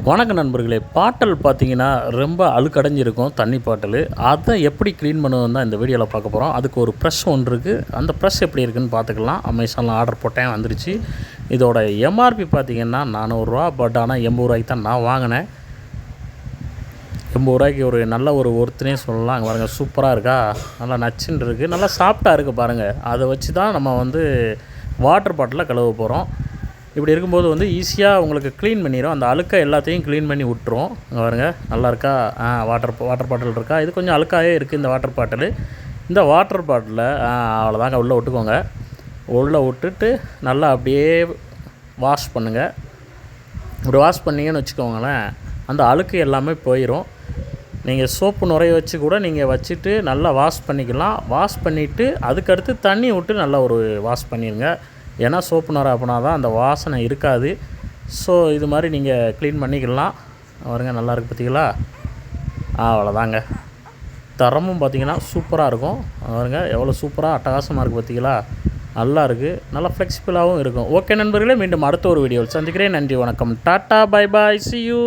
வணக்க நண்பர்களே, பாட்டில் பார்த்தீங்கன்னா ரொம்ப அழுக்கடைஞ்சிருக்கும் தண்ணி பாட்டில். அதை எப்படி க்ளீன் பண்ணுவோம் தான் இந்த வீடியோவில் பார்க்க போகிறோம். அதுக்கு ஒரு ப்ரெஷ் ஒன்று இருக்குது. அந்த ப்ரெஷ் எப்படி இருக்குதுன்னு பார்த்துக்கலாம். அமேசானில் ஆர்டர் போட்டேன், வந்துருச்சு. இதோட எம்ஆர்பி பார்த்திங்கன்னா 400 ரூபா. பட் ஆனால் 80 ரூபாய்க்கு தான் நான் வாங்கினேன். 80 ரூபாய்க்கு ஒரு நல்ல ஒரு ஒருத்தனே சொல்லலாம். அங்கே பாருங்கள், சூப்பராக இருக்கா, நல்லா நச்சுன்னு இருக்குது, நல்லா சாஃப்டாக இருக்குது பாருங்கள். அதை வச்சு தான் நம்ம வாட்டர் பாட்டிலில் கழுவ போகிறோம். இப்படி இருக்கும்போது ஈஸியாக உங்களுக்கு க்ளீன் பண்ணிடும். அந்த அழுக்கை எல்லாத்தையும் க்ளீன் பண்ணி விட்டுரும். இங்கே பாருங்கள், நல்லா இருக்கா. வாட்டர் பாட்டில் இருக்கா. இது கொஞ்சம் அழுக்காகவே இருக்குது இந்த வாட்டர் பாட்டில். இந்த வாட்டர் பாட்டிலில் அவ்வளோதாங்க, உள்ளே விட்டுக்கோங்க. உள்ளே விட்டுட்டு நல்லா அப்படியே வாஷ் பண்ணுங்கள். இப்படி வாஷ் பண்ணிங்கன்னு வச்சுக்கோங்களேன், அந்த அழுக்கு எல்லாமே போயிடும். நீங்கள் சோப்பு நுரைய வச்சு கூட நீங்கள் வச்சுட்டு நல்லா வாஷ் பண்ணிக்கலாம். வாஷ் பண்ணிவிட்டு அதுக்கடுத்து தண்ணி விட்டு நல்லா ஒரு வாஷ் பண்ணிடுங்க. ஏன்னா சோப்பு நுரை அப்படின்னா தான் அந்த வாசனை இருக்காது. ஸோ இது மாதிரி நீங்கள் க்ளீன் பண்ணிக்கலாம். பாருங்க, நல்லா இருக்குது பார்த்தீங்களா. அவ்வளோதாங்க. தரமும் பார்த்திங்கன்னா சூப்பராக இருக்கும். பாருங்க, எவ்வளோ சூப்பராக அட்டகாசமாக இருக்குது பார்த்தீங்களா. நல்லா இருக்குது, நல்லா ஃப்ளெக்சிபிளாகவும் இருக்கும். ஓகே நண்பர்களே, மீண்டும் அடுத்த ஒரு வீடியோவில் சந்திக்கிறேன். நன்றி, வணக்கம், tata, bye bye, see you.